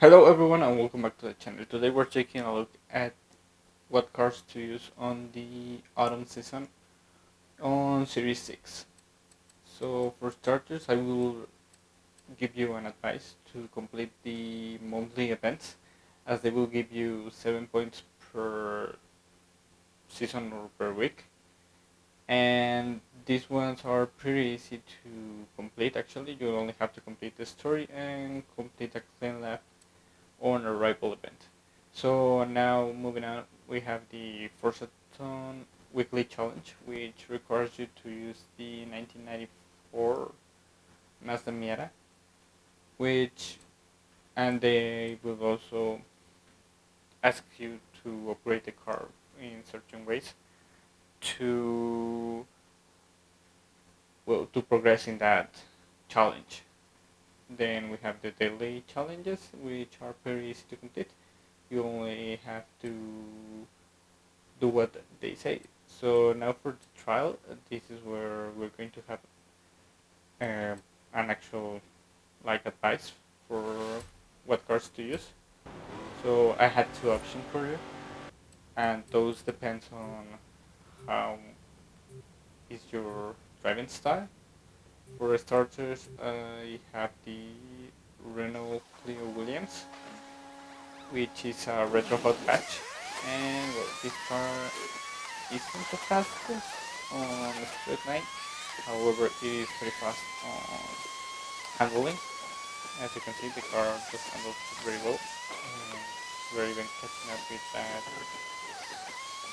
Hello everyone and welcome back to the channel. Today we're taking a look at what cars to use on the autumn season on Series 6. So for starters I will give you an advice to complete the monthly events as they will give you 7 points per season or per week. And these ones are pretty easy to complete actually. You only have to complete the story and complete a clean lap on a rival event. So now moving on, we have the Forza Horizon weekly challenge, which requires you to use the 1994 Mazda Miata, which and they will also ask you to upgrade the car in certain ways to to progress in that challenge. Then we have the daily challenges, which are pretty easy to complete. You only have to do what they say. So now for the trial, this is where we're going to have an actual like advice for what cards to use. So I had two options for you, and those depends on how is your driving style. For starters, I have the Renault Clio Williams, which is a retro hot hatch, and well, this car isn't the fastest on the straight line. However, it is very fast on handling. As you can see, the car just handles very well. And we're even catching up with that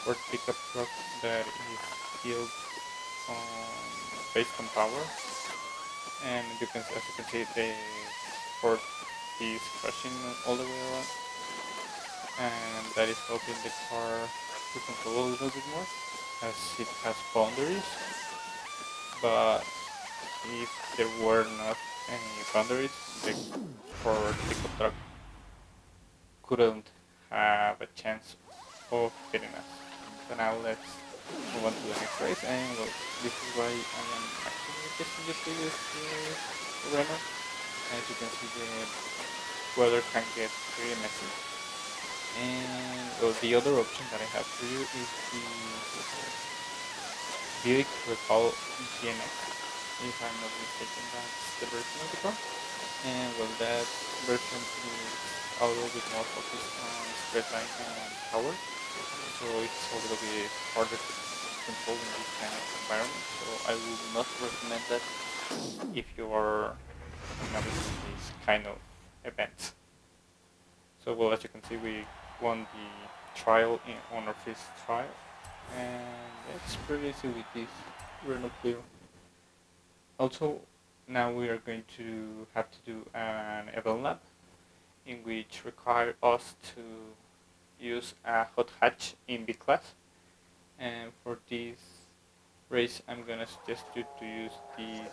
Ford pickup truck that is built on based on power. And as you can see, the Ford is crashing all the way around, and that is helping the car to control a little bit more as it has boundaries. But if there were not any boundaries, the Ford pickup truck couldn't have a chance of hitting us. So now let's move on to the next race, and well, this is why I am actually suggesting you to use the Renault. As you can see, the weather can get pretty messy. And well, the other option that I have for you is the Buick Recall GNX. If I'm not mistaken, that's the version of the car. And well, that version is a little bit more focused on straight line and power, so it's a little bit harder to control in this kind of environment. So I would not recommend that if you are novice in this kind of events. So well, as you can see, we won the trial on our first trial, and it's pretty easy with this Renault Clio. Also, now we are going to have to do an event lab in which require us to use a hot hatch in B class. And for this race, I'm gonna suggest you to use this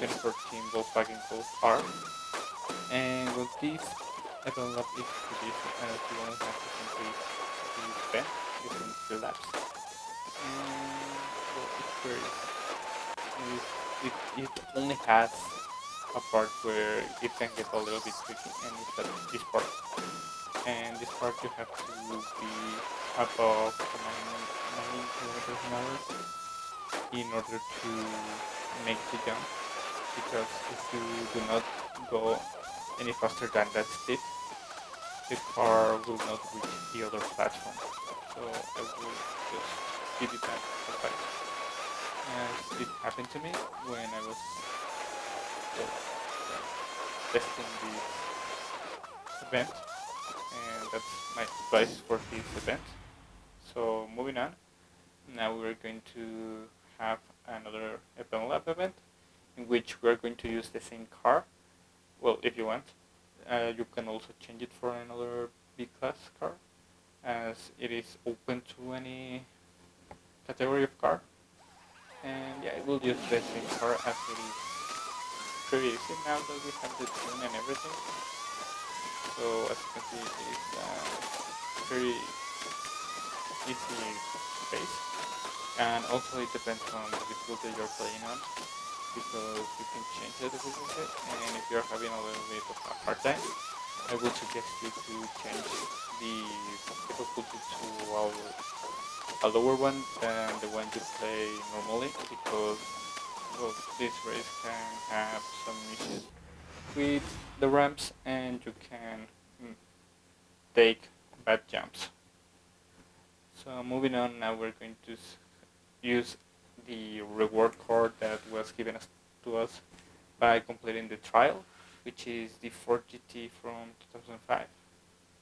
2014 Volkswagen Golf R. And with this event lab is produced as you only have to complete this event using 3 laps. And well, it's very it only has a part where it can get a little bit tricky, and it's at this part. And this part you have to be above 90 kilometers an hour in order to make the jump. Because if you do not go any faster than that speed, the car will not reach the other platform. So I will just give you that advice. As it happened to me when I was testing this event, and that's my advice for this event. So moving on, now we're going to have another Open Lab event in which we're going to use the same car. Well, if you want, you can also change it for another B-class car, as it is open to any category of car. And yeah, I will use the same car as it is pretty easy now that we have the tune and everything. So as you can see, it's a pretty easy pace. And also it depends on the difficulty you're playing on, because you can change the difficulty, and if you're having a little bit of a hard time, I would suggest you to change the difficulty to a lower one than the one you play normally, because well, this race can have some issues with the ramps and you can mm, take bad jumps. So moving on, now we're going to use the reward card that was given to us by completing the trial, which is the Ford GT from 2005.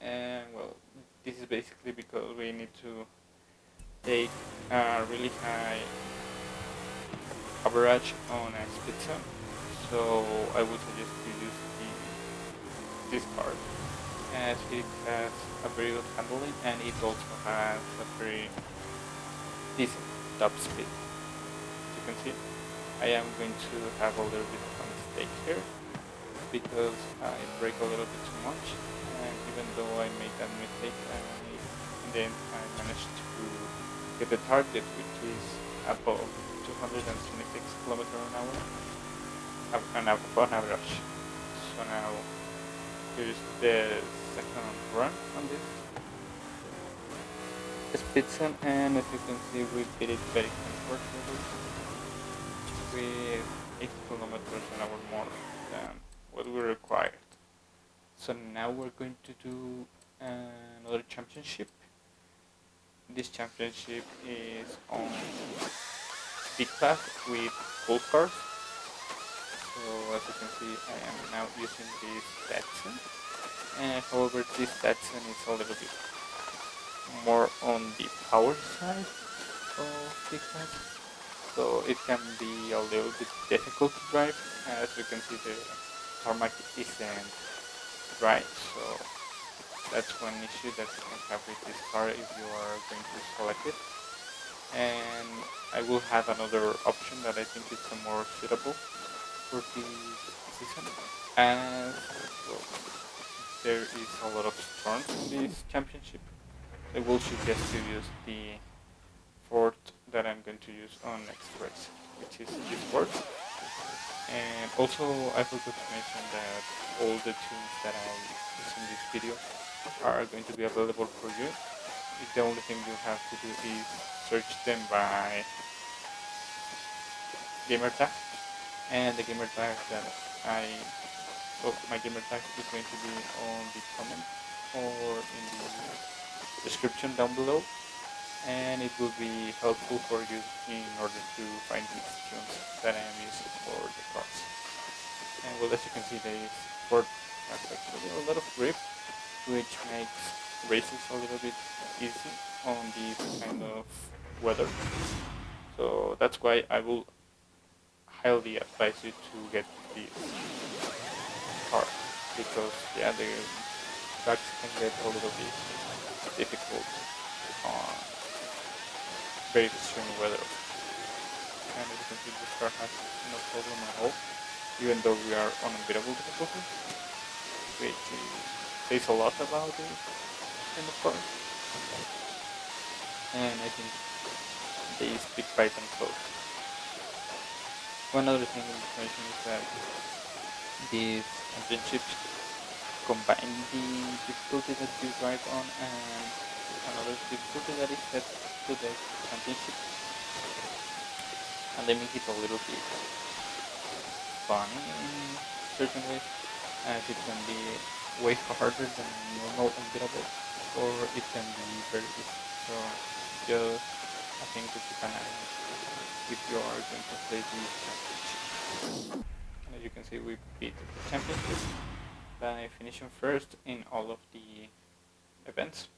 And well, this is basically because we need to take a really high average on a speed zone. So I would suggest you use this card, as it has a very good handling and it also has a very decent top speed. As you can see, I am going to have a little bit of a mistake here because I brake a little bit too much, and even though I made that mistake, in the end I managed to get the target, which is above 226 kilometers an hour on average. So now here's the second run on this speed zone, and as you can see we did it very comfortably with 80 kilometers an hour more than what we required. So now we're going to do another championship. This championship is on big class with full cars. So as you can see, I am now using this Datsun. However, this Datsun is a little bit more on the power side of big class. So it can be a little bit difficult to drive. As you can see, the tarmac isn't right. So that's one issue that you can have with this car if you are going to select it. And I will have another option that I think is more suitable for this season. As well, there is a lot of storms in this championship, I will suggest to use the Ford that I'm going to use on next race, which is this Ford. And also, I forgot to mention that all the tunes that I use in this video are going to be available for you. The only thing you have to do is search them by Gamertag, and the Gamertag that my Gamertag is going to be on the comment or in the description down below, and it will be helpful for you in order to find these tunes that I am using for the cars. And well, as you can see, this Ford has actually a lot of grip, which makes races a little bit easy on this kind of weather. So that's why I will highly advise you to get this car, because yeah, the tracks can get a little bit difficult on very extreme weather. And as you can see, this car has no problem at all, even though we are on unbeatable difficulty, which says a lot about this kind of car. And I think they speak by themselves. One other thing I want to mention is that these championships combine the difficulty that you drive on and another difficulty that is set to the championship, and they make it a little bit funny in certain ways, as it can be way harder than normal unbeatable, or it can be very easy. So just a thing to keep an eye on if you are going to play the championship. And as you can see, we beat the championship by finishing first in all of the events.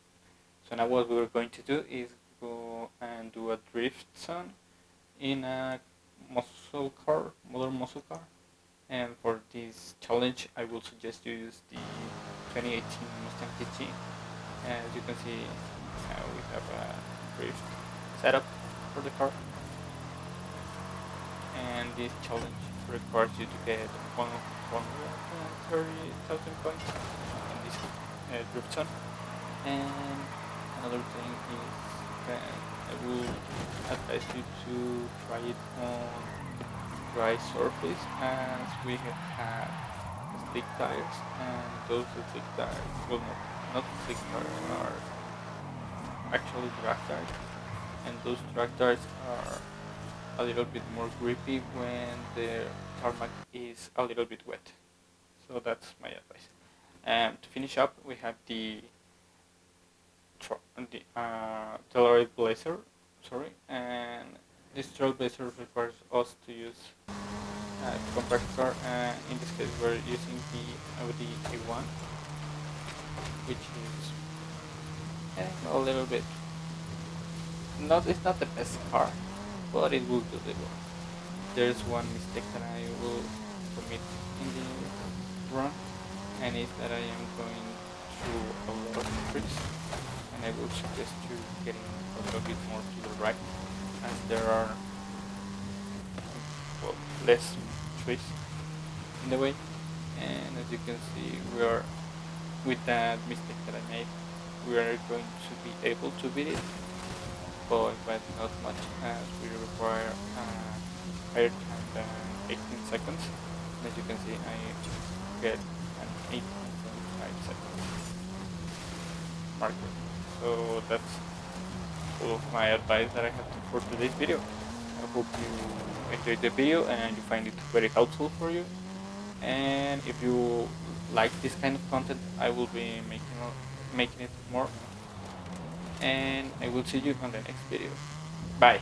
So now what we're going to do is go and do a drift zone in a modern muscle car. And for this challenge, I will suggest you use the 2018 Mustang GT. As you can see, we have a drift setup for the car. And this challenge requires you to get 130,000 points in this drift zone. And another thing is that I will advise you to try it on dry surface, as we have had slick tires, and those slick tires, well, not slick tires, are actually drag tires, and those drag tires are a little bit more grippy when the tarmac is a little bit wet. So that's my advice. To finish up, we have the Telluride Blazer, sorry, and this Trailblazer requires us to use compact car. In this case, we're using the Audi A1, which is a little bit it's not the best car, but it will do the work. There's one mistake that I will commit in the run, and is that I am going through a lot of trees, and I will suggest you getting a little bit more to the right, as there are less trees in the way. And as you can see, we are with that mistake that I made, we are going to be able to beat it, but not much, as we require higher time than 18 seconds. And as you can see, I get an 18.5 seconds marker. So that's all of my advice that I have for today's video. I hope you enjoyed the video and you find it very helpful for you. And if you like this kind of content, I will be making it more. And I will see you on the next video. Bye.